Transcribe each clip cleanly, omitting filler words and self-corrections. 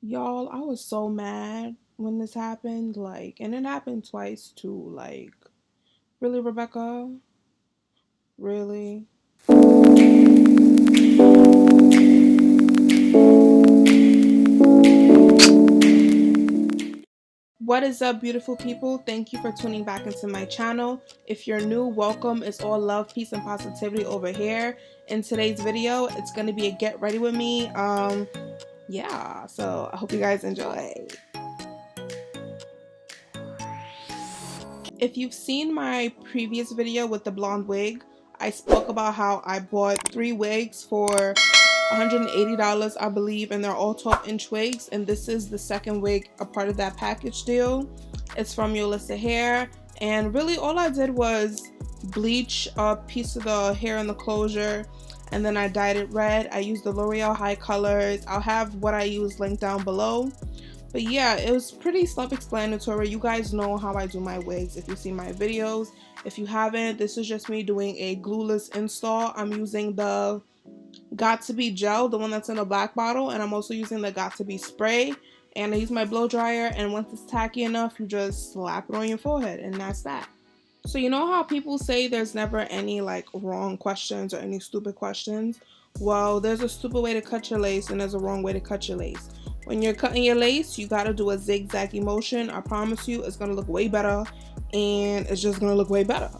Y'all, I was so mad when this happened. And it happened twice too. Really, Rebecca? Really? What is up, beautiful people? Thank you for tuning back into my channel. If you're new, welcome. It's all love, peace, and positivity over here. In today's video, it's gonna be a get ready with me. Yeah. So I hope you guys enjoy. If you've seen my previous video with the blonde wig, I spoke about how I bought 3 wigs for $180, I believe, and they're all 12-inch wigs, and this is the second wig, a part of that package deal. It's from Yolissa Hair, and really all I did was bleach a piece of the hair in the closure, and then I dyed it red. I used the L'Oreal HiColors. I'll have what I use linked down below. But yeah, it was pretty self-explanatory. You guys know how I do my wigs if you've seen my videos. If you haven't, this is just me doing a glueless install. I'm using the Got To Be gel, the one that's in a black bottle, and I'm also using the Got To Be spray. And I use my blow dryer, and once it's tacky enough, you just slap it on your forehead, and that's that. So you know how people say there's never any wrong questions or any stupid questions? Well, there's a stupid way to cut your lace and there's a wrong way to cut your lace. When you're cutting your lace, you gotta do a zigzaggy motion. I promise you, it's gonna look way better, and it's just gonna look way better.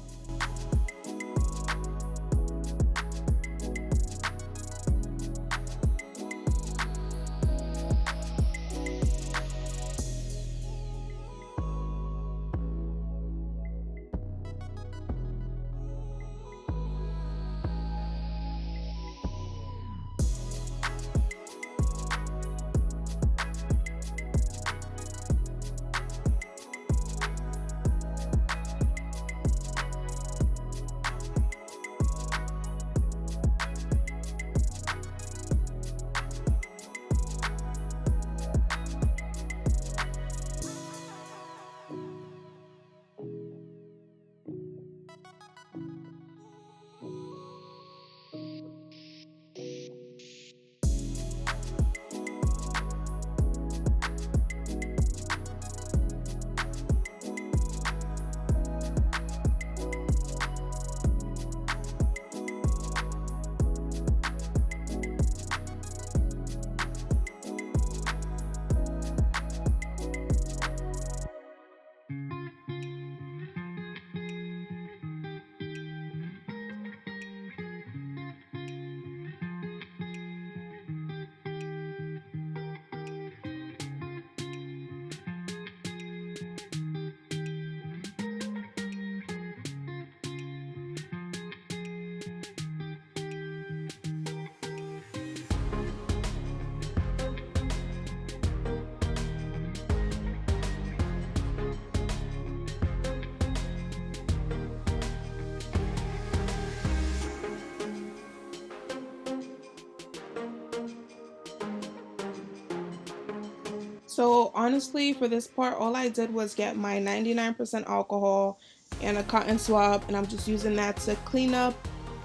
So honestly, for this part, all I did was get my 99% alcohol and a cotton swab, and I'm just using that to clean up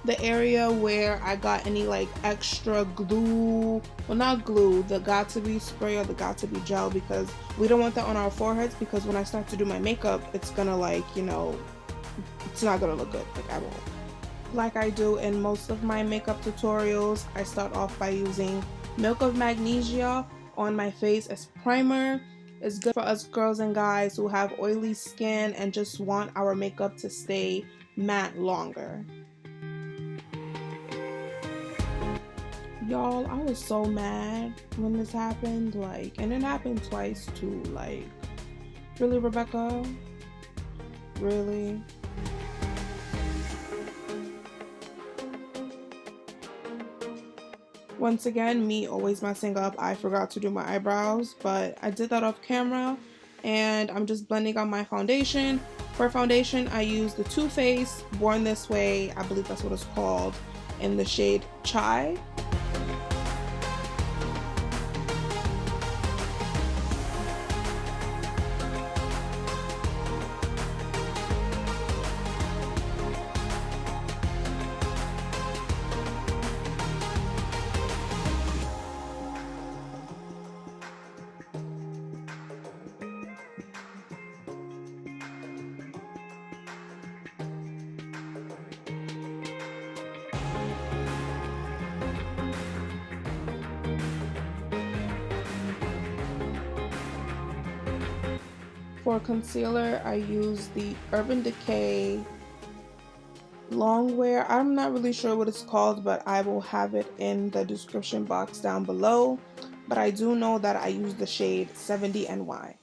the area where I got any extra glue. Well, not glue, the Got To Be spray or the Got To Be gel, because we don't want that on our foreheads, because when I start to do my makeup, it's gonna it's not gonna look good at all. Like I do in most of my makeup tutorials, I start off by using Milk of Magnesia on my face as primer. It's good for us girls and guys who have oily skin and just want our makeup to stay matte longer. Y'all, I was so mad when this happened, and it happened twice too. Really, Rebecca? Really? Once again, me always messing up. I forgot to do my eyebrows, but I did that off camera, and I'm just blending out my foundation. For foundation, I use the Too Faced Born This Way, I believe that's what it's called, in the shade Chai. For concealer, I use the Urban Decay Longwear. I'm not really sure what it's called, but I will have it in the description box down below. But I do know that I use the shade 70 NY.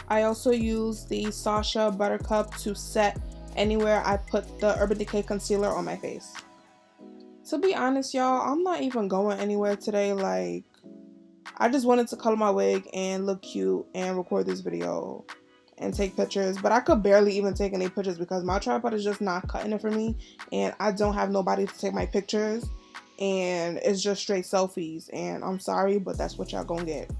I also use the Xoxo Buttercup to set anywhere I put the Urban Decay concealer on my face. To be honest, y'all, I'm not even going anywhere today. Like, I just wanted to color my wig and look cute and record this video and take pictures, but I could barely even take any pictures because my tripod is just not cutting it for me, and I don't have nobody to take my pictures, and it's just straight selfies, and I'm sorry, but that's what y'all gonna get.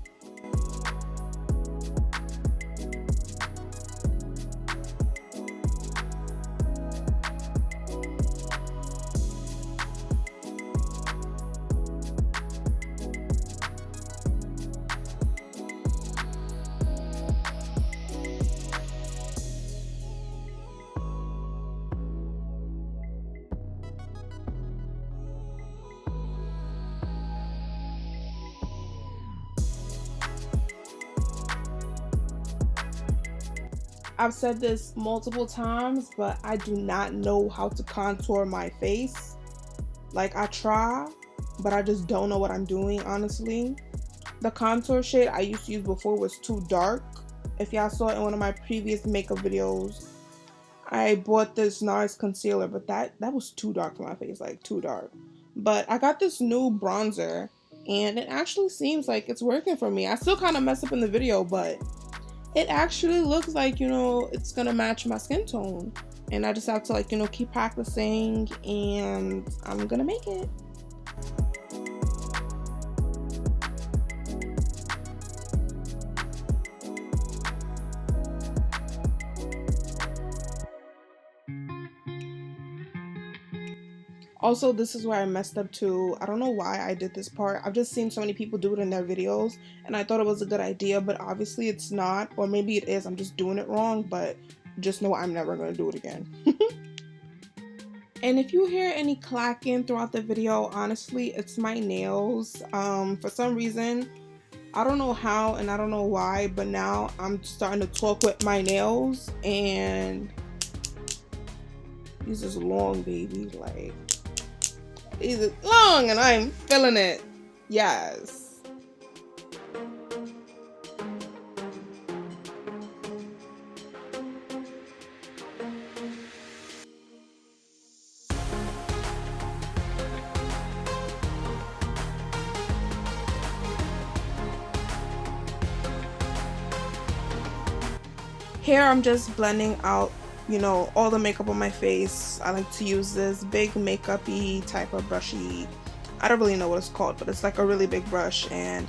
I've said this multiple times, but I do not know how to contour my face. Like, I try, but I just don't know what I'm doing, honestly. The contour shade I used to use before was too dark. If y'all saw it in one of my previous makeup videos, I bought this NYX concealer, but that was too dark for my face, like too dark. But I got this new bronzer, and it actually seems like it's working for me. I still kind of mess up in the video, but it actually looks like, you know, it's gonna match my skin tone. And I just have to, like, you know, keep practicing, and I'm gonna make it. Also, this is where I messed up too. I don't know why I did this part. I've just seen so many people do it in their videos, and I thought it was a good idea, but obviously it's not. Or maybe it is. I'm just doing it wrong, but just know I'm never going to do it again. And if you hear any clacking throughout the video, honestly, it's my nails. For some reason, I don't know how and I don't know why, but now I'm starting to talk with my nails, and these is long, baby. Like, these is long and I'm feeling it. Yes. Here I'm just blending out, you know, all the makeup on my face. I like to use this big makeup-y type of brushy. I don't really know what it's called, but it's like a really big brush, and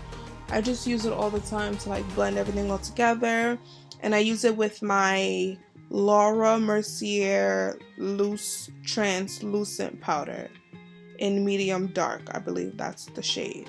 I just use it all the time to like blend everything all together. And I use it with my Laura Mercier Loose Translucent Powder in medium dark. I believe that's the shade.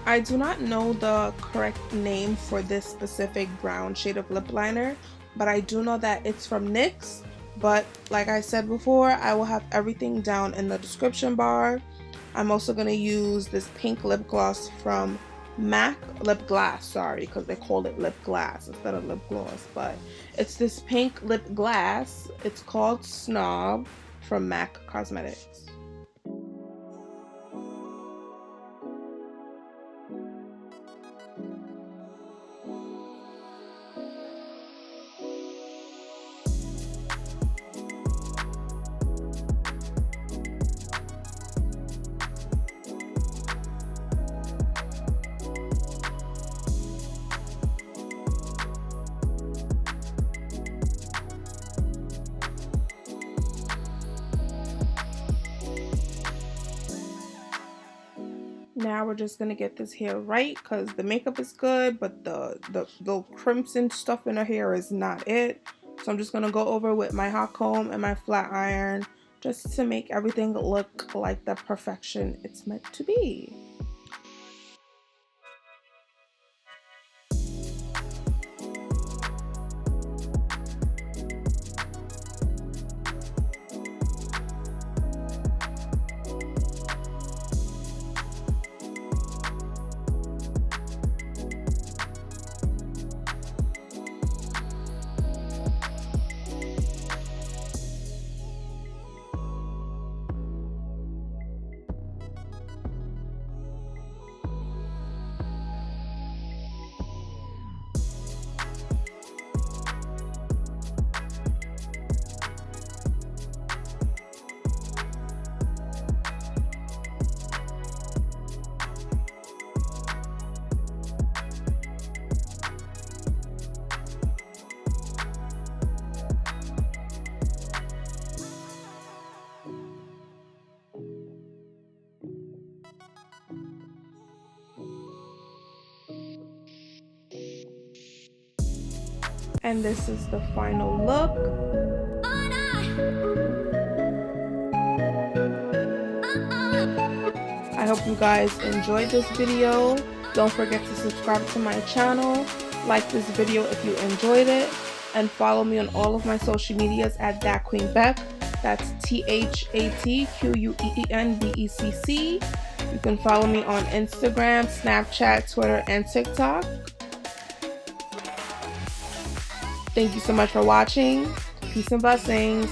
I do not know the correct name for this specific brown shade of lip liner, but I do know that it's from NYX. But like I said before, I will have everything down in the description bar. I'm also going to use this pink lip gloss from MAC, lip glass, sorry, because they called it lip glass instead of lip gloss, but it's this pink lip glass. It's called Snob from MAC Cosmetics. Now we're just gonna get this hair right because the makeup is good, but the crimson stuff in her hair is not it. So I'm just gonna go over with my hot comb and my flat iron just to make everything look like the perfection it's meant to be. And this is the final look. I hope you guys enjoyed this video. Don't forget to subscribe to my channel, like this video if you enjoyed it, and follow me on all of my social medias at Thatqueenbecc. That's ThatQueenBecc. You can follow me on Instagram, Snapchat, Twitter, and TikTok. Thank you so much for watching. Peace and blessings.